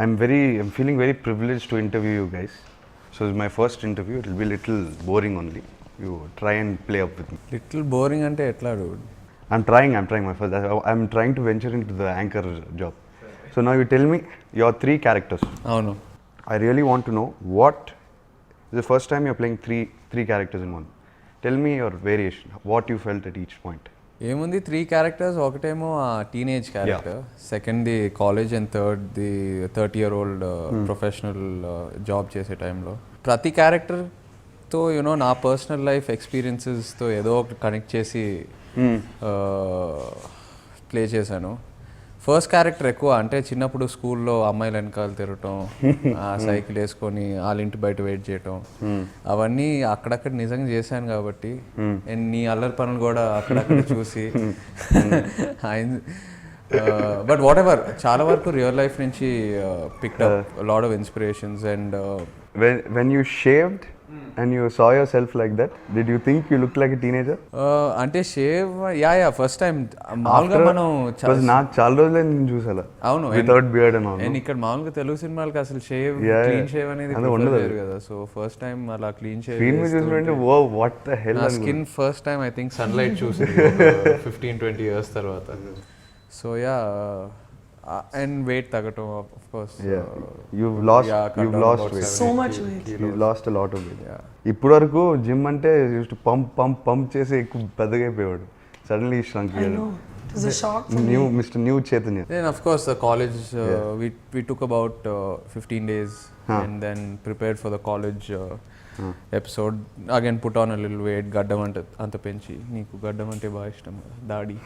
I'm feeling very privileged to interview you guys. So it's my first interview. It will be a little boring only. You try and play up with me. Little boring ante etla dude? I'm trying my first. I'm trying to venture into the anchor job. So now you tell me your 3 characters. Avunu. I really want to know what is the first time you're playing three characters in one. Tell me your variation. What you felt at each point. ఏముంది 3 characters, ఒకటేమో teenage character, second the college and third the 30-year-old professional job చేసే టైంలో. ప్రతి క్యారెక్టర్తో you know నా personal life ఎక్స్పీరియన్సెస్తో ఏదో ఒకటి connect చేసి play చేశాను. ఫస్ట్ క్యారెక్టర్ ఎక్కువ అంటే చిన్నప్పుడు స్కూల్లో అమ్మాయిలు వెనకాల తిరగటం, సైకిల్ వేసుకొని వాళ్ళ ఇంటి బయట వెయిట్ చేయటం, అవన్నీ అక్కడక్కడ నిజంగా చేశాను కాబట్టి నీ అల్లరి పనులు కూడా అక్కడక్కడ చూసి బట్ వాట్ ఎవర్ చాలా వరకు రియల్ లైఫ్ నుంచి picked up lot of inspirations. And when you shaved and you saw yourself like that, did you think you looked like a teenager? అంటే షేవ్ యా ఫస్ట్ టైం మామూలుగా మనం నాకు చాలా రోజులే నేను చూసాను. అవును, వితౌట్ బియర్డ్ అండ్ ఆల్. నేను ఇక్కడ మామూలుగా తెలుగు సినిమాలకి అసలు షేవ్ క్లీన్ షేవ్ అనేది ఉండదు కదా. సో ఫస్ట్ టైం అలా క్లీన్ షేవ్ చూస్తుంటే ఓ వాట్ ద హెల్. నా skin first time I think sunlight చూసింది 15-20 years తర్వాత. So yeah and weight tagato, of course. You've lost weight. So much weight. You've lost a lot of weight. ఇప్పుడు వరకు gym అంటే used to pump చేసి ఎక్కువ పెద్దగా అయిపోయాడు. Suddenly he shrunk. I know. It was a shock for me. New Chaitanya. Then of course the college we took about 15 days and then prepared for the college episode. Again put on a little weight. గడ్డం అంటే అంత పెంచి, నీకు గడ్డం అంటే బాగా ఇష్టం దాడి,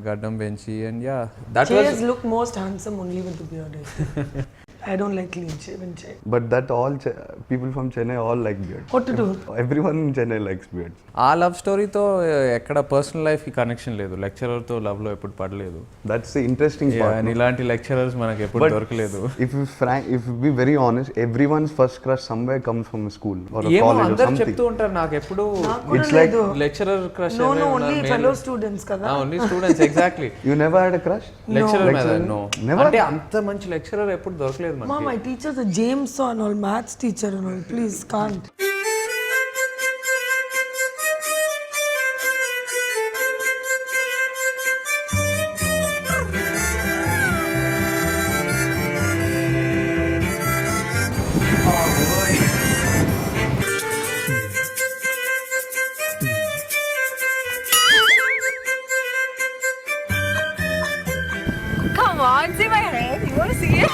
గడ్డం పెంచి. And yeah that was look most handsome only with the beard. I don't like clean shaven. But that all people from Chennai all like beard. What to do? Everyone in Chennai likes beards. ఆ love స్టోరీతో ఎక్కడ personal life కి connection లేదు. లెక్చరర్తో love లో ఎప్పుడు పడలేదు. That's the interesting part. And ఇలాంటి lecturers మనకు ఎప్పుడు దొరకలేదు. If you be very honest, everyone's first crush somewhere comes from a school or a college or something. చెప్తూ ఉంటారు నాకు ఎప్పుడు. It's like lecturer crush. No, only fellow students కదా. Only students, exactly. You never had a crush? Lecturer మీద no. Never. అంటే అంత మంచి lecturer ఎప్పుడు దొరకలేదు మనకి. Mom, my teacher is a James and all, maths teacher and all. Please, can't. Come on, see my hair. You want to see it?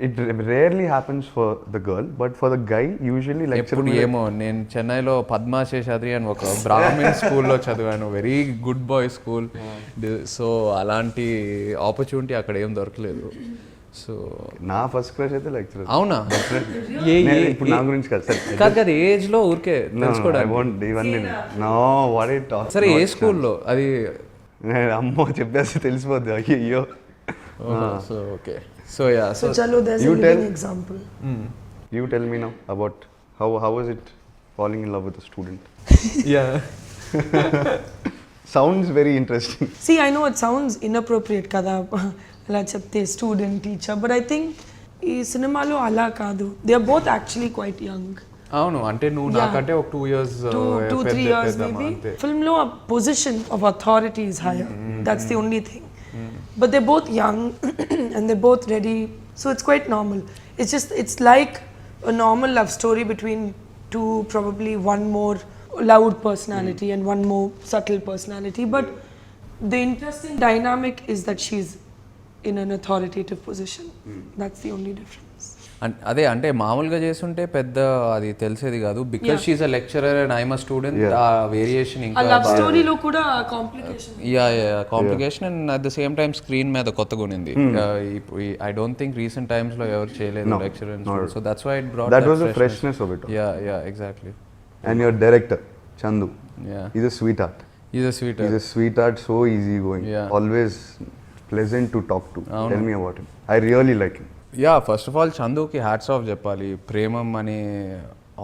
It rarely happens for the girl, but for the guy, usually lecturer. ఎప్పుడు ఏమో, నేను చెన్నైలో పద్మా శేషాద్రి అని ఒక బ్రాహ్మణ్ స్కూల్లో చదివాను. Very good boy school. So అలాంటి ఆపర్చునిటీ అక్కడ ఏం దొరకలేదు. సో నా ఫస్ట్ క్రష్ అయితే లెక్చరర్. అవునా? ఇప్పుడు నా గురించి కాదు సార్. కాదు ఏజ్ లో ఊరికే తెలుసుకోవడానికి. ఇవన్నీ నో వాట్ ఇట్ టాక్. సరే ఏ స్కూల్లో అది? అమ్మో చెప్పేసి తెలిసిపోద్ది. అయ్యో. So okay. So yeah. So chalo, there's a living example. You tell me now about how was it falling in love with a student? Yeah. Sounds very interesting. See, I know it sounds inappropriate kada ala chepte student teacher, but I think ee cinema lo ala kaadu. They are both actually quite young. అవును, అంటే నువ్వు నాకంటే ఒక 2 years 2-3 years maybe. Film lo a position of authority is higher. That's the only thing. But they're both young and they're both ready, so it's quite normal. It's like a normal love story between two, probably one more loud personality and one more subtle personality, but the interesting dynamic is that she's in an authoritative position. That's the only difference. అదే అంటే మామూలుగా చేస్తుంటే పెద్ద అది తెలిసేది కాదు. Because she's a lecturer and I'm a student. ఆ variation ఇంకా లవ్ స్టోరీలో కూడా complication. Complication and at the same time screen మీద కొత్తగా ఉంది. I don't think recent times లో ఎవరు చేయలేదు lecturer. So that's why it brought that was the freshness of it. Yeah, exactly. And your director Chandoo, he's a sweetheart. He's a sweetheart, so easy going. Always pleasant to talk to. Tell me about him. I really like him. Yeah first of all చందూకి hats off చెప్పాలి. ప్రేమం అని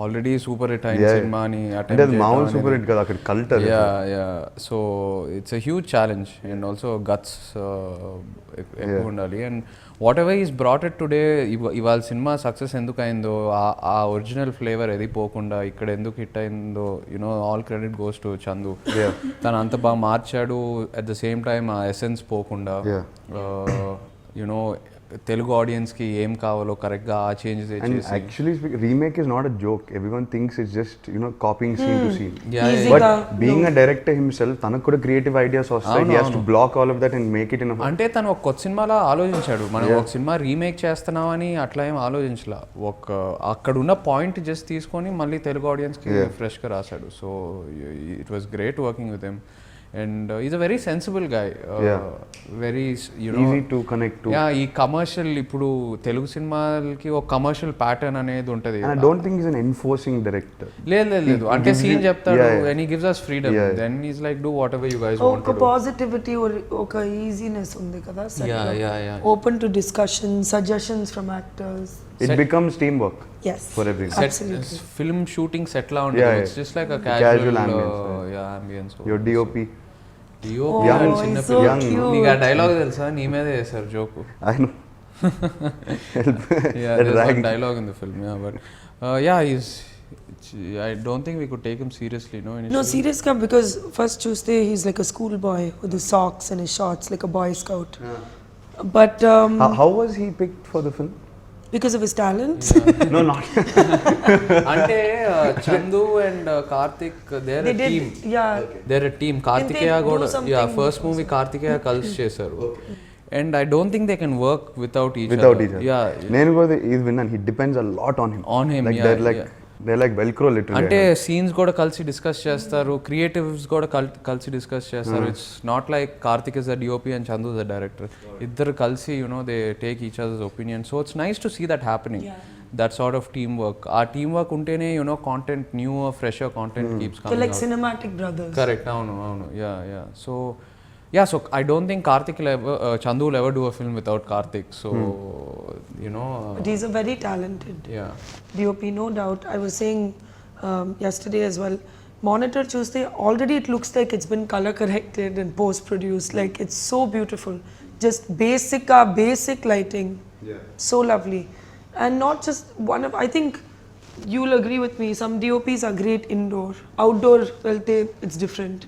already super hit అయిన సినిమా అని అంటే అది మామూలు super hit కదా, అక్కడ cult. Yeah so it's a huge challenge and also guts ఎక్కువ ఉండాలి. And whatever is brought it today, ఇవాళ సినిమా సక్సెస్ ఎందుకు అయిందో, ఆ ఒరిజినల్ ఫ్లేవర్ ఏది పోకుండా ఇక్కడ ఎందుకు హిట్ అయిందో, you know all credit goes to Chandu. తను అంత బాగా మార్చాడు, అట్ ద సేమ్ టైమ్ ఆ ఎసెన్స్ పోకుండా యునో తెలుగు ఆడియన్స్ కి ఏం కావాలో కరెక్ట్ గా ఆ చేంజెస్ చేసి. Actually remake is not a joke. Everyone thinks it's just copying scene to scene. But being a director himself తనకు కూడా క్రియేటివ్ ఐడియాస్ వస్తాయి. He has to block all of that and make it in. అంటే తను ఒక కొత్త సినిమాలో ఆలోచించాడు, మనం ఒక సినిమా రీమేక్ చేస్తున్నామని అట్లా ఏం ఆలోచించలా. ఒక అక్కడ ఉన్న పాయింట్ జస్ట్ తీసుకొని మళ్ళీ తెలుగు ఆడియన్స్ కి ఫ్రెష్ గా రాశాడు. So it was great working with him. And he's a very sensible guy. Very, easy to connect to. Yeah, ఈ కమర్షియల్ ఇప్పుడు తెలుగు సినిమాలకి ఒక కమర్షియల్ ప్యాటర్న్ అనేది ఉంటుంది. And I don't think he's an enforcing director. లేదు అంటే సీన్ చెప్తాడు and he gives us freedom. Then he's like, do whatever you guys want to do. ఒక పాజిటివిటీ ఒక ఈజీనెస్ ఉంది కదా. Yeah. Open to discussion, suggestions from actors. It becomes teamwork. Yes. For everyone. Absolutely. Film shooting set la ఉంటుంది. It's just like a casual ambience. Your DOP. నీకు ఆ dialogue తెలుసా? నీ మీదే వేసారు joke. I know. There's one dialogue in the film. But I don't think we could take him seriously. No, serious come because first Tuesday he's like a schoolboy with his socks and his shorts like a boy scout. But how was he picked for the film? Because of his talent. No, not. అంటే Chandu and Karthik they're a team. They're a team. Karthikeya కూడా first movie Karthikeya కలిసి చేశారు. And I don't think they can work without each other. నేను కూడా ఇది విన్నాను. He depends a lot on him. They're like velcro literally. అంటే scenes కూడా కలిసి డిస్కస్ చేస్తారు, క్రియేటివ్స్ కూడా కలిసి డిస్కస్ చేస్తారు. It's not like Karthik is the DOP and Chandu the director. ఇద్దరు కలిసి they take each others opinion. So it's nice to see that happening. That sort of team work. ఆ టీమ్ వర్క్ ఉంటేనే content new fresher content keeps coming. Like cinematic brothers. Correct. అవును. So I don't think Karthik will ever, Chandoo will ever do a film without Karthik. So But he's a very talented DOP, no doubt. I was saying yesterday as well. Monitor Tuesday, already it looks like it's been color corrected and post produced. Like it's so beautiful. Just basic lighting. So lovely. And not just one of. I think you'll agree with me. Some DOPs are great indoor. Outdoor, well, it's different.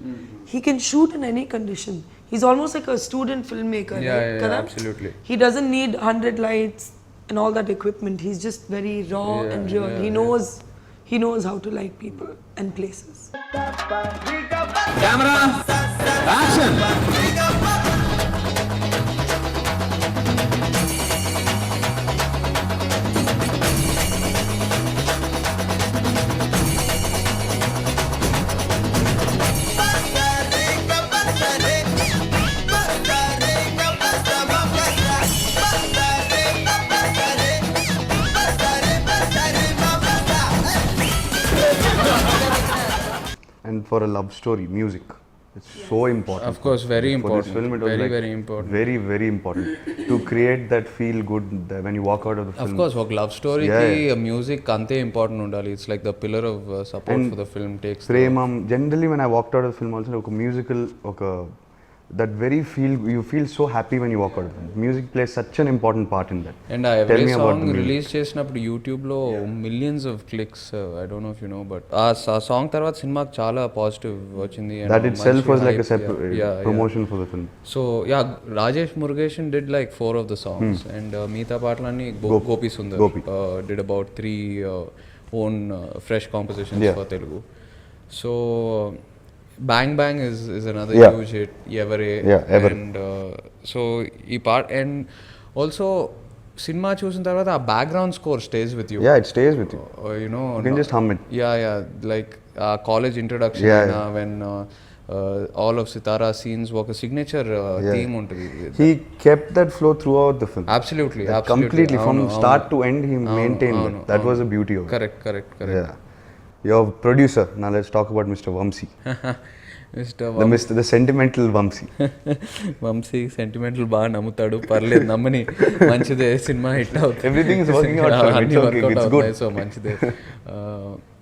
He can shoot in any condition. He's almost like a student filmmaker. Yeah, absolutely. He doesn't need 100 lights and all that equipment. He's just very raw and real. He knows how to light people and places. Camera, action! And for a love story, music. It's so important. Of course, very important. For this film, it was very important. Very, very important to create that feel good when you walk out of the film. Of course, ఒక love స్టోరీకి music అంతే important ఉండాలి. It's like the pillar of support for the film. Takes Premam. Generally, when I walked out of the film, also ఒక musical, that very you feel so happy when you walk out of it. Music plays such an important part in that. And every song release చేసినప్పుడు YouTube లో millions of clicks. I don't know if you know, but ఆ song తర్వాత సినిమాకి చాలా positive వచ్చింది. That itself was like a separate promotion for the film. So Rajesh Murugesan did like 4 of the songs and మిగతా పాటలన్నీ Gopi Sunder did about 3 own fresh compositions for Telugu. So Bang Bang is another huge hit. Ever. And so ఈ part and also cinema చూసిన తర్వాత ఆ background score stays with you. It stays with you. You can just hum it. Like college introduction when all of Sitara scenes ఒక signature theme ఉంటుంది. He kept that flow throughout the film. Absolutely. Completely from start to end he maintained that. That was the beauty of it. Correct. Your producer. Now let's talk about Mr. Vamsi. The sentimental Vamsi. Vamsi sentimental బాగా నమ్ముతాడు, పర్లేదు నమ్మని, మంచిదే, సినిమా hit అవుతుంది, Everything is working out for him. అన్ని It's okay. Work out It's అవుతాయి, good. So మంచిదే.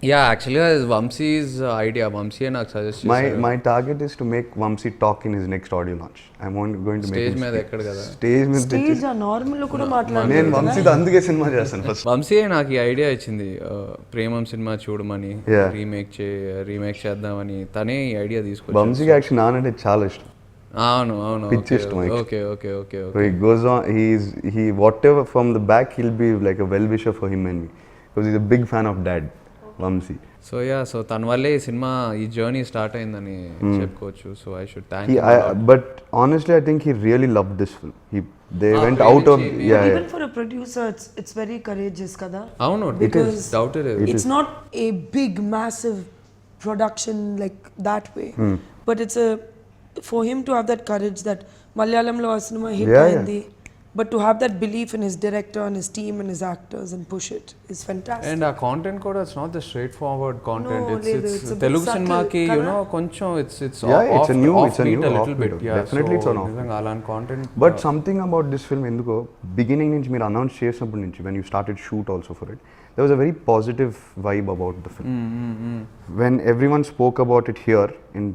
యా యాక్చువల్గా వంశీస్ ఐడియా, వంశీయే నాకు సజెస్ట్ చేశాడు. My target is to make Vamsi talk in his next audio launch. I'm going to make stage him మీద speak. ఎక్కడ కదా, Stage మీద స్టేజ్ నార్మల్ లో కూడా నేను మాట్లాడాను. వంశీతో అందుకే సినిమా చేస్తాను ఫస్ట్. వంశీ నాకు ఈ ఐడియా ఇచ్చింది, ప్రేమం సినిమా చూడమని, Yeah. రీమేక్ చేద్దామని, తనే ఈ ఐడియా తీసుకొచ్చాడు. వంశీకి యాక్చువల్లీ నానంటే చాలా ఇష్టం. అవును అవును, పిచ్చి ఇష్టం ఆయనకి. Okay okay okay So he goes on, he whatever from the back, he'll be like a well wisher for him and me, because he's a big fan of Dad, Vamsi. So తన వల్లే ఈ cinema, ఈ journey start అయిందని చెప్పుకోవచ్చు. So I should thank But honestly, I think he really loved this film. They went really out of cheap, Even for a producer, it's very courageous, kada. అవును, Because doubt it's not a big, massive production like that way, but it's for him to have that courage that Malayalamlo a cinema hit ayindi, but to have that belief in his director and his team and his actors and push it is fantastic. And ఆ content కూడా it's not the straight forward content. No, లేదు, it's a bit Telugu subtle, సినిమాకి కదా? కొంచెం it's it's a new little off-beat. Bit. Definitely it's an off-beat. నిజంగా అలాంటి content. But something about this film, ఎందుకో beginning నుంచి మీరు అనౌన్స్ చేసినప్పటి నుంచి, when you started shoot also for it, there was a very positive vibe about the film. When everyone spoke about it here, and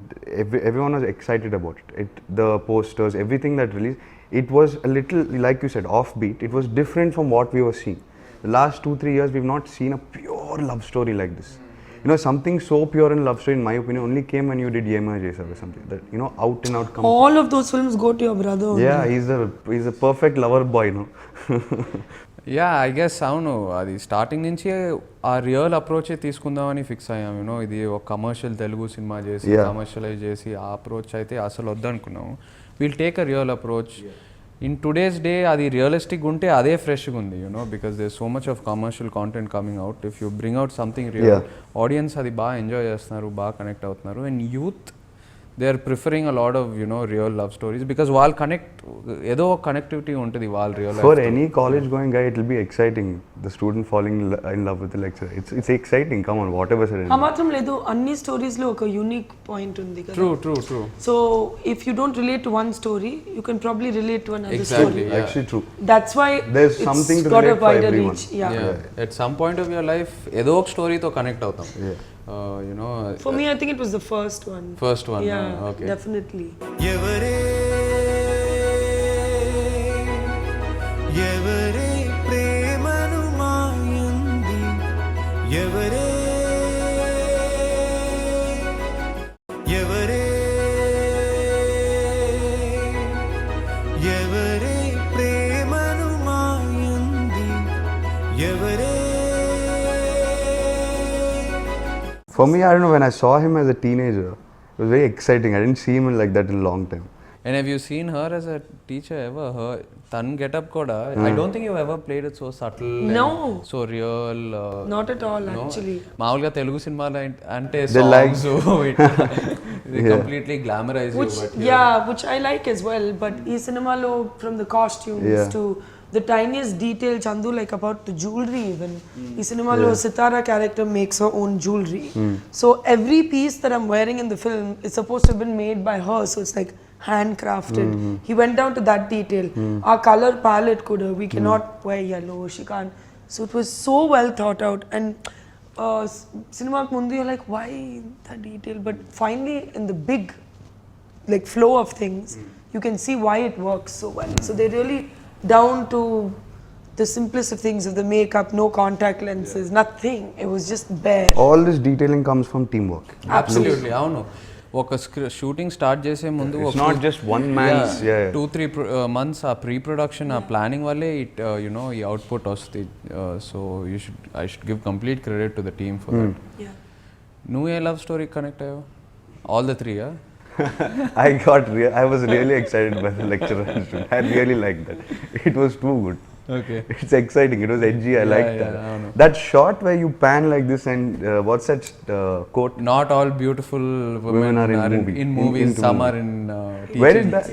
everyone was excited about it. The posters, everything that released, it was a little, like you said, offbeat. It was different from what we were seeing. The last 2-3 years, we've not seen a pure love story like this. You know, something so pure in love story, in my opinion, only came when you did Yema Jesa or something. That, you know, out and out. All of those films go to your brother only. Yeah, he's a perfect lover boy, no? Yeah I guess అవును, అది starting నుంచి ఆ real అప్రోచే తీసుకుందామని fix అయ్యాం. You know, ఇది ఒక commercial Telugu సినిమా చేసి కమర్షియలైజ్ చేసి ఆ అప్రోచ్ అయితే అసలు వద్దనుకున్నాము. Will take a real approach. In today's day అది రియలిస్టిక్ ఉంటే అదే ఫ్రెష్గా ఉంది, you know, because there so much of commercial content coming out. If you bring out something real, audience అది బాగా ఎంజాయ్ చేస్తున్నారు, బాగా కనెక్ట్ అవుతున్నారు. And youth, they are preferring a lot of, you know, real love stories, because వాళ్ళు connect, ఏదో ఒక connectivity ఉంటుంది వాళ్ళ real life. For any college going guy, it will be exciting, the student falling in love with the lecturer. It's exciting, come on, whatever said. ఆ మాత్రం లేదు, అన్ని stories లో ఒక యూనిక్ పాయింట్ ఉంది కదా. True. So if you don't relate to one story, you can probably relate to another Exactly, story. Actually true. That's why There's it's something to got a relate for wider everyone. reach. Yeah. At some point of your life ఏదో ఒక స్టోరీతో connect అవుతాం. You know, For me, I think it was the first one. First one. Yeah, Okay. definitely. ఎవరే ఎవరే ప్రేమను మాయంది, ఎవరే ఎవరే ఎవరే ప్రేమను మాయంది, ఎవరే. For me, I don't know, when I saw him as a teenager, it was very exciting. I didn't see him like that in a long time. And have you seen her as a teacher ever? Her tan getup koda, I don't think you ever played it so subtle. No. And so real. Not at all, actually. మామూలుగా తెలుగు సినిమాలు అంటే They like- they completely glamorize Which, you. But which I like as well. But ee cinema lo, from the costumes Yeah. to the tiniest detail, Chandoo, like about the jewelry even. Ee cinema lo, Sitara character makes her own jewelry. So every piece that I'm wearing in the film is supposed to have been made by her. So it's like handcrafted. He went down to that detail. Our color palette could we cannot wear yellow. She can't. So it was so well thought out. And cinema mundu, you're like, why that detail? But finally, in the big like flow of things, you can see why it works so well. So they really down to the simplest of things, of the makeup, no contact lenses, nothing. It was just bare. All this detailing comes from teamwork. absolutely అవును. ఒక shooting start చేసే ముందు It's not just one man's. 2-3 months ఆ pre production, ఆ planning వల్లే it you know ఈ output వస్తుంది. So I should give complete credit to the team for that. Yeah. నువ్వు ఏ లవ్ స్టోరీ కనెక్ట్ అయ్యావు? All the three? I was really excited by the lecturer. I really liked that. It was too good. Okay. It's exciting. It was edgy. I liked that. I know. That shot where you pan like this and what's that quote? Not all beautiful women are in are movie. in movies. Into Some movie. are in teaching. Where is that?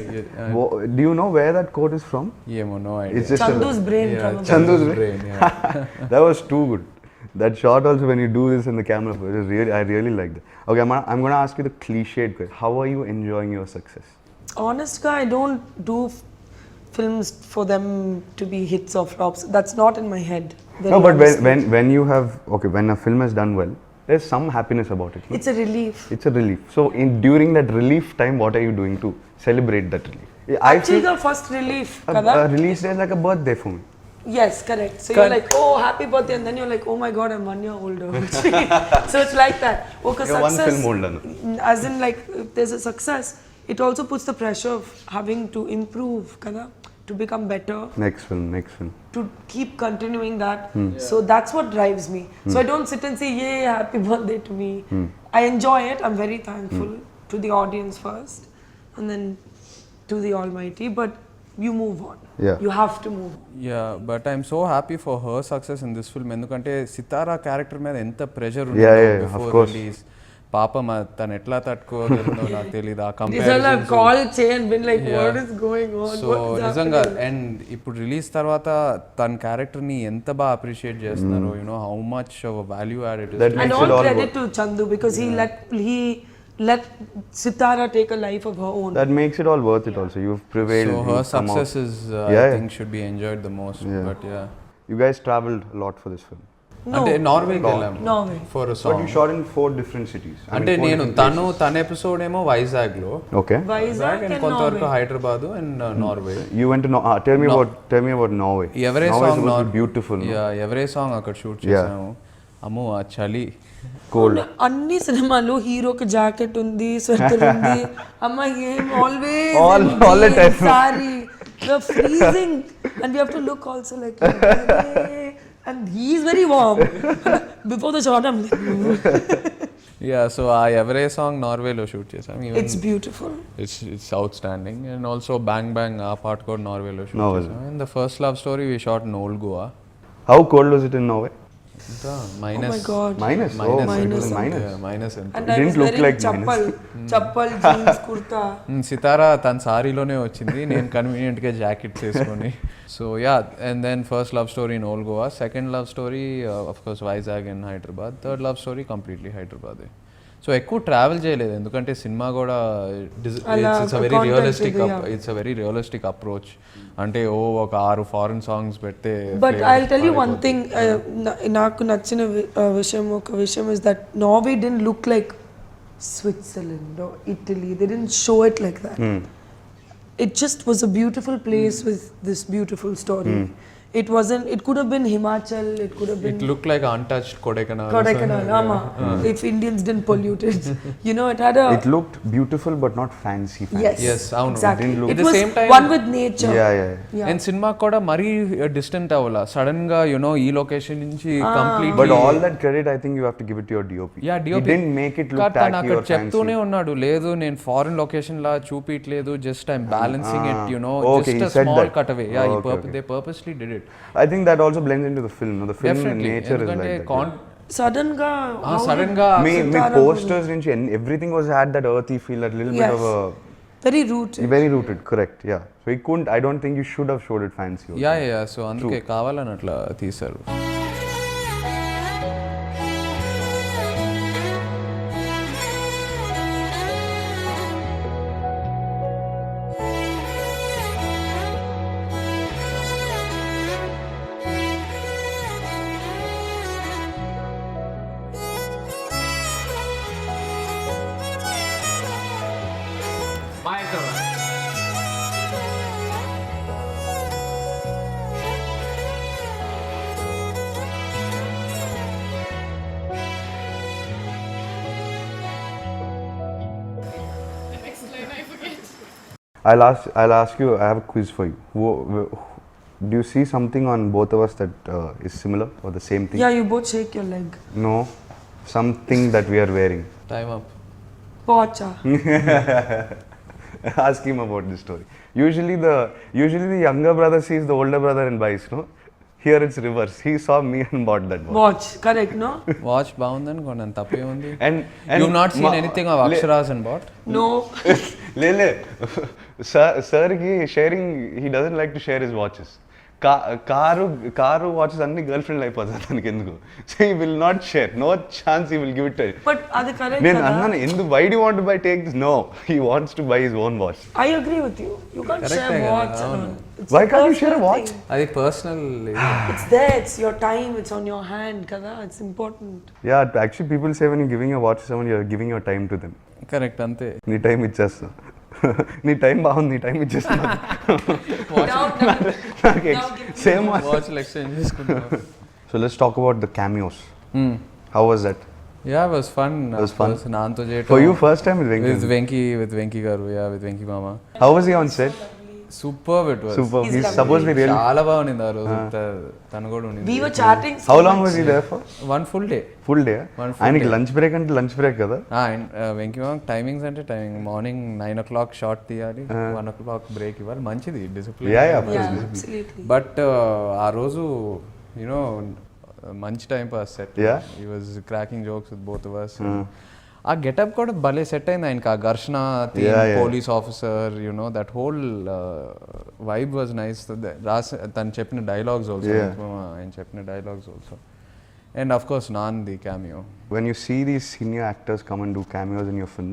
Do you know where that quote is from? ఏమో, no idea. It's just Chandoo's brain, Yeah, probably. Chandoo's brain. Yeah. that was too good. That shot also when you do this in the camera, it is really, I really like that. Okay, I'm going to ask you the cliched question. How are you enjoying your success? Honest guy, I don't do films for them to be hits or flops. That's not in my head. No, but when you have, okay, when a film has done well, there's some happiness about it. No? It's a relief. It's a relief. So during that relief time, what are you doing to celebrate that relief? Actually, the first relief, kada? A release day is like a birthday for me. Yes, correct. So you're like, oh, happy birthday, and then you're like, oh my god, I'm 1 year older. So it's like that. Okay, You're success, one film older. as in like, if there's a success, it also puts the pressure of having to improve, kada? To become better. Next film. To keep continuing that. So that's what drives me. So I don't sit and say, yay, happy birthday to me. I enjoy it. I'm very thankful to the audience first, and then to the Almighty. But you move on. Yeah. You have to move on. Yeah, but I'm so happy for her success in this film. ఎందుకంటే సితారా character మీద ఎంత pressure Yeah, before of course. Release. పాపం తను ఎట్లా తట్టుకోగలిగిందో నాకు తెలియదు ఆ These are like comparisons. call chain, been like, what is going on? So What is నిజంగా happening? అండ్ ఇప్పుడు రిలీజ్ తర్వాత తన క్యారెక్టర్ని ఎంత బాగా అప్రిషియేట్ చేస్తున్నారు, you know how much value added That And makes all it all credit to Chandoo because he let Sitara take a life of her own. That makes it all worth it also. You've prevailed. So her you've come out. Success is Yeah, I think should be enjoyed the most. But yeah, You guys traveled a lot for this film. No, అంటే నార్వేకి వెళ్ళాము Norway. For But you song. shot in 4 different cities. అంటే 4 నేను different తన episode ఏమో వైజాగ్ లో, places. Okay. Vizag and and కొంతవరకు Norway. Hyderabad and Norway. You went to tell me about Norway. ఎవరే Norway is song supposed to be beautiful. No? Yeah, ఎవరే song అక్కడ shoot చేసాము. అమ్మో ఆ చలి. Cold. అన్ని సినిమాలు హీరోకి జాకెట్ ఉంది, స్వెటర్ ఉంది, అమ్మ ఏం always All the time. Sorry we're freezing and we have to look also like "Hey," and he is very warm. Before the shot I'm like యా, సో ఆ ఎవరే సాంగ్ నార్వేలో షూట్ చేసాం. it's beautiful. It's outstanding. And also bang bang ఆ part కూడా నార్వేలో shoot Norway. చేసాం. And the first love story we shot in old Goa. How cold was it in Norway? Oh my minus god. Minus. Oh, it was minus. Minus ఎంత. And I Didn't was look wearing like chappal jeans kurta. Sitara తన సారీలోనే వచ్చింది, నేను కన్వీనియంట్గా jacket చేసుకొని. So yeah, and then first love story in old Goa, second love story of course Vizag and Hyderabad, third love story completely హైదరాబాదే. So ఎక్కువ travel చేయలేదు ఎందుకంటే సినిమా కూడా it's a very realistic approach. అంటే ఒక 6 ఫారెన్ సాంగ్స్ పెడితే. But I'll tell you one thing, నాకు నచ్చిన ఒక విషయం is that Norway didn't look like Switzerland or Italy. They didn't show it like that. It just was a beautiful place with this beautiful story. It wasn't, it could have been Himachal, it could have been It looked like untouched Kodaikanal. Kodaikanal, if Indians didn't pollute it. You know, it had a... It looked beautiful but not fancy. Yes, అవును. exactly. Didn't look- It At the was same time- one with nature. Yeah. And cinema కూడా మరీ distant అవ్వాల, sudden గా you know ఈ location నుంచి complete. But all that credit, I think you have to give it to your DOP. Yeah, He didn't make it look తను tacky అక్కడ or చెప్తూనే fancy. ఉన్నాడు, లేదు నేను ఫారెన్ లొకేషన్ లా చూపించలేదు, just I'm balancing it, you know Okay, just he a said small that. Cut away. Yeah, Okay. They purposely did it. I think that also blends into the film. No? The film Definitely. nature is like ఎందుకంటే that. Sudden ga... sudden గా Me Sitara posters nunchi and everything was had that earthy feel, that little bit Yes. of a Very rooted. very rooted. Correct. Yeah. So he couldn't. I don't think you should have showed it fancy. Also. Yeah, so అందుకే కావాలని అట్లా తీశారు. I'll ask you. I have a quiz for you. Do you see something on both of us that is similar or the same thing? Yeah, you both shake your leg. No, something that we are wearing. Time up. Pocha. Ask him about this story. Usually the younger brother sees the older brother and buys. No, here it's reverse. He saw me and bought that watch. Watch, correct, no? Watch బాగుందని కొన్నాను, తప్పే ఉంది. And You've not seen anything of Aksharas and bought? No. Lele, sir ki sharing, he doesn't like to share his watches. Car watches అన్ని girlfriend అయిపోతుంది తనకి ఎందుకు. So he will not share, no chance he will give it. But అది correct. నేను అన్నాను ఎందుకు, why do want to buy take this? No, he wants to buy his own watch. I agree with you. You can't share watch. Why can't you share a watch? అది personal. It's there, it's your time, it's on your hand kada, it's important. Yeah, actually people say when you're giving a watch to someone, you're giving your time to them. Correct, అంతే. నీ time ఇచ్చేస్తా. నీ time బాగుంది, నీ time ఇచ్చేస్తా. Same watch exchange చేసుకుంటాం. So let's talk about the cameos. How was that? Yeah, it was fun. It was fun. నాతో చేయటం. For you first time with Venki? With Venki garu, yeah, with Venki mama. How was he on set? Superb it was. Superb. He's supposed to be really. చాలా బాగుంది ఆ రోజు. తను కూడా ఉంది. We were chatting so How long was he there for? One full day. Full day. ఆయనకి lunch break అంటే lunch break కదా. వెంకీ మామ టైమింగ్స్ అంటే టైమింగ్ మార్నింగ్ 9 o'clock షార్ట్ తీయాలి, 1 o'clock బ్రేక్ ఇవ్వాలి. మంచిది డిసిప్లిన్. Yeah, absolutely. బట్ ఆ రోజు యునో మంచి time pass set. He was cracking jokes with both of us. ఆ గెటప్ కూడా భలే సెట్ అయింది ఆయనకి. ఆ ఘర్షణ, police officer, you know that whole vibe was nice. తను చెప్పిన డైలాగ్స్ ఆల్సో, ఆయన చెప్పిన dialogues also, and of course non the cameo. When you see these senior actors come and do cameos in your film,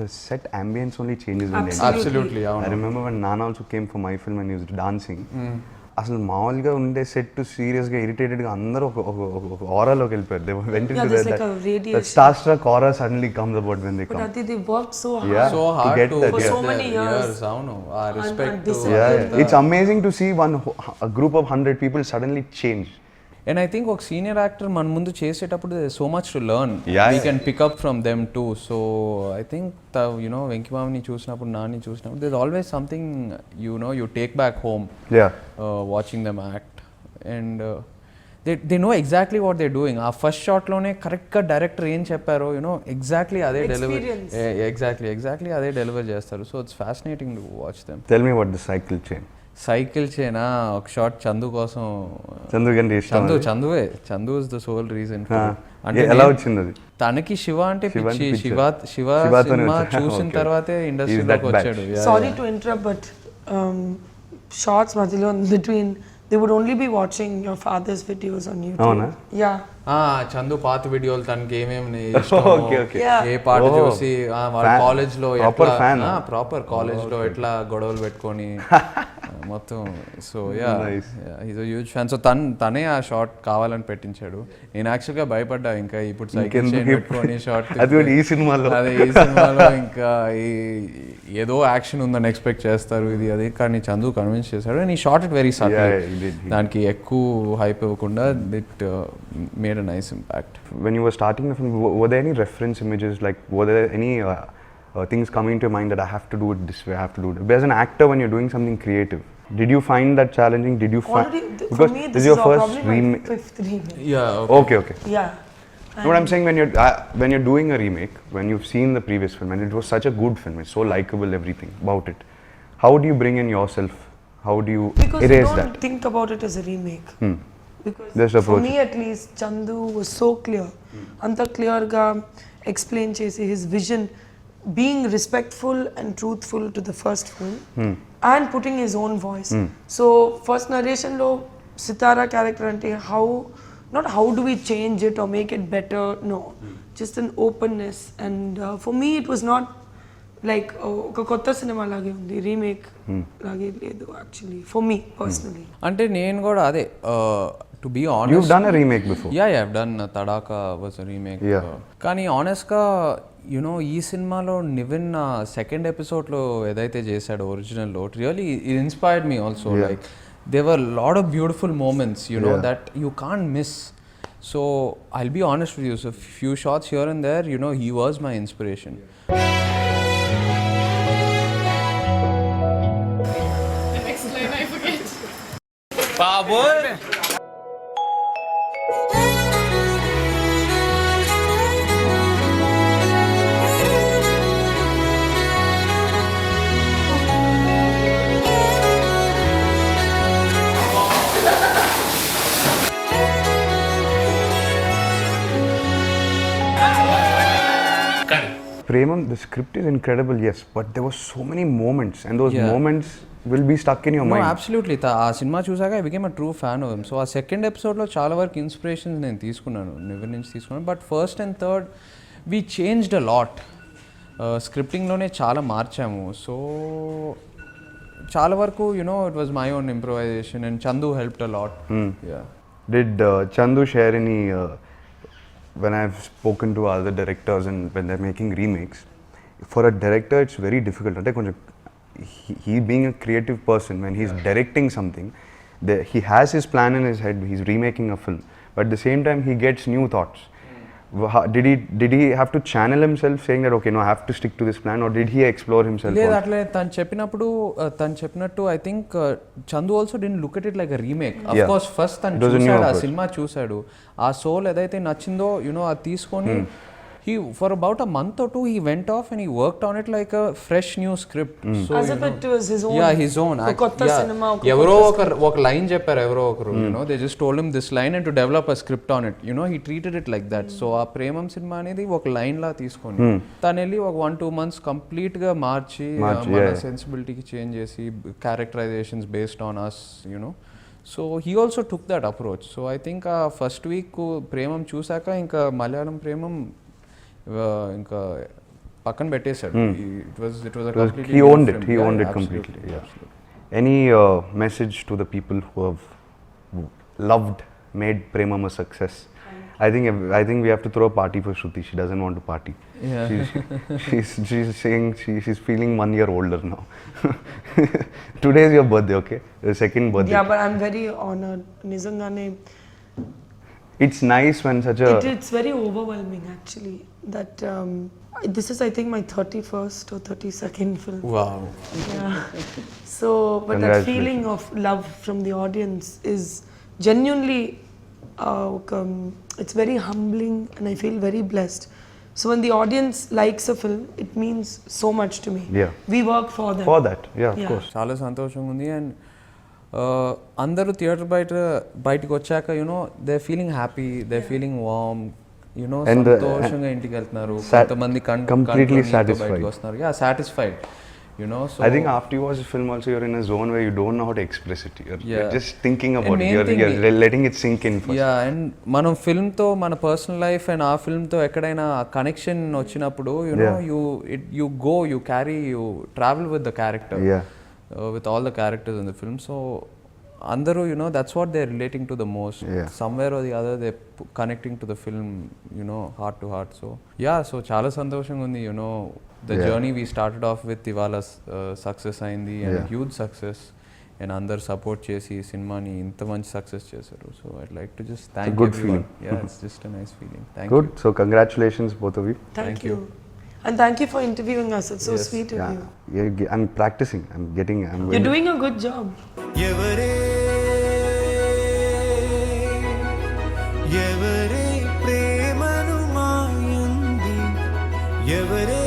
the set ambience only changes when they enter. Absolutely. I remember when Nana also came for my film and he was dancing. అసలు మామూలుగా ఉండే set సీరియస్గా ఇరిటేటెడ్గా అందరూ ఒక ఆరాలోకి వెళ్ళిపోయారు. They went into that starstruck aura suddenly comes about when they come. But they worked so hard. So hard to get that, for so many years. అవును, ఆ respect. It's amazing to see a group of 100 people suddenly change. And I think ఒక senior actor మన ముందు చేసేటప్పుడు so much to learn. We can pick up from them too. So I think you know Venky మామని చూసినప్పుడు, నాని చూసినప్పుడు, there always something you take back home watching them act. And they know exactly what they doing. ఆ first షాట్లోనే కరెక్ట్గా director ఏం చెప్పారో exactly అదే exactly అదే డెలివర్ చేస్తారు. So it's fascinating to watch them. Tell me about the cycle chain. Cycle చైనా ఒక షాట్ చందు కోసం. Chandu is the sole reason. అంటే ఎలా వచ్చింది అది? తనకి శివ అంటే పిచ్చి. శివ సినిమా చూసిన తర్వాతే ఇండస్ట్రీలోకి వచ్చాడు. Sorry to interrupt, but shots మధ్యలో between they would only be watching your father's videos on YouTube. అవునా? Yeah. చందు పాత వీడియోలు తనకి ఏమేమి Yeah. ఏ పాట చూసి వాళ్ళ కాలేజ్ లో ప్రాపర్ కాలేజ్ లో ఎట్లా గొడవలు పెట్టుకొని మొత్తం. So is huge fan. So తనే ఆ షార్ట్ కావాలని పెట్టించాడు. నేను యాక్చువల్గా భయపడ్డా, ఇంకా ఇప్పుడు సైకిల్ చైన్ పెట్టుకొని షార్ట్ అదే ఈ సినిమాలో ఇంకా ఏదో యాక్షన్ ఉందని ఎక్స్పెక్ట్ చేస్తారు ఇది అది, కానీ చందు కన్విన్స్ చేశాడు. అండ్ ఈ షార్ట్ ఇట్ వెరీ సటిల్. దానికి ఎక్కువ హైప్ ఇవ్వకుండా it made a nice impact. When you were starting the film, were there any reference images, like were there any things coming to your mind that I have to do it this way, I have to do it? As an actor, when you're doing something creative, did you find that challenging? Did you find, because for me, this is your first remake. Fifth remake. Yeah. Okay. Yeah. What I'm saying, when you're doing a remake, when you've seen the previous film and it was such a good film, it's so likable, everything about it, how do you bring in yourself? How do you erase that? Because you don't think about it as a remake. Just Because for me at least, Chandoo was so clear. Anta clear ga explain chesi his vision, being respectful and truthful to the first film and putting his own voice. So first narration lo Sitara character ante not how do we change it or make it better, no, just an openness. And for me it was not like oka kotta cinema lage undi, remake lage ledu actually for me personally. Ante nenu kuda ade to be honest, you've done a remake before. Yeah, I've done Tadaka was a remake. కానీ honest గా ఈ సినిమాలో Nivin second episode లో ఏదైతే చేశాడో original లో, really it inspired me also. Like there were a lot of beautiful moments that you can't miss. So I'll be honest with you, so few shots here and there, he was my inspiration. The next line I forget. Power. Premam, the script is incredible, yes, but there were so many moments, and those moments will be stuck in your No, mind. absolutely. ఆ సినిమా చూసాక I became a true fan of him. So ఆ second ఎపిసోడ్లో చాలా వరకు inspirations నేను తీసుకున్నాను, ఎవరి నుంచి తీసుకున్నాను. But first and third we changed a lot. స్క్రిప్టింగ్లోనే చాలా మార్చాము. సో చాలా వరకు it was my own improvisation and Chandu helped a lot. Did Chandoo share any, when I've spoken to other directors and when they're making remakes, for a director it's very difficult. He being a creative person, when he's directing something, he has his plan in his head, he's remaking a film, but at the same time he gets new thoughts. Did he have to channel himself saying that okay, no, I have to stick to this plan, or did he explore himself? లేదు, అట్లే తను చెప్పినట్టు I think Chandu also didn't look at it like a remake. Of course first తను చూసాడు, ఆ cinema చూసాడు, ఆ soul ఏదైతే నచ్చిందో అది తీసుకొని he for about a month or two he went off and he worked on it like a fresh new script. So as if it was his own. Yeah, his own. Kotta cinema. ఎవరో ఒక line చెప్పారు, ఎవరో ఒకరు they just told him this line and to develop a script on it. He treated it like that. So ఆ Premam cinema అనేది ఒక line లా తీసుకొని తను వెళ్ళి ఒక 1-2 months కంప్లీట్ గా మార్చి మన సెన్సిబిలిటీకి చేంజ్ చేసి characterisations based on us, so he also took that approach. So I think ఆ ఫస్ట్ వీక్ ప్రేమం చూసాక ఇంకా మలయాళం ప్రేమం ఇంకా పక్కన పెట్టేశాడు. He owned it completely. Any message to the people who have loved, made Premam a success? I think we have to throw a party for Shruti. She doesn't want to party. Yeah. She's saying she's feeling 1 year older now. Today is your birthday, okay? The second birthday. Yeah, but I'm very honored. Nizangane. It's nice when such a... It's very overwhelming actually that this is I think my 31st or 32nd film. Wow. Yeah. So, but that feeling of love from the audience is genuinely, it's very humbling and I feel very blessed. So when the audience likes a film, it means so much to me. Yeah. We work for them. For that, yeah, of course. చాలా సంతోషంగా ఉంది. And అందరూ theatre బయటకు వచ్చాక they feeling happy, they feeling warm, సంతోషంగా ఇంటికి వెళ్తున్నారు. కొంతమంది completely satisfied. వస్తున్నారు. Yeah, satisfied. So I think after you watch the film also you're in a zone where you don't know how to express it. You're just thinking about it. You're letting it sink in first. Yeah, and మనం ఫిల్మ్తో మన personal life and ఆ ఫిల్మ్తో ఎక్కడైనా connection వచ్చినప్పుడు you travel with the character. Yeah. With all the characters in the film. So andaru that's what they're relating to the most. Yeah. Somewhere or the other they're connecting to the film heart to heart. So yeah, so chaala santoshanga undi the journey we started off with ivala success ayindi and huge success and andaru support chesi cinema ni inta manchi success chesaru. So I'd like to just thank good everyone. feeling. Yeah, it's just a nice feeling. Thank Good. you. So congratulations both of you. Thank you. And thank you for interviewing us. It's so sweet of you. Yeah, I'm practicing. You're doing a good job. ఎవరే ఎవరే ప్రేమను మాయంది ఎవరే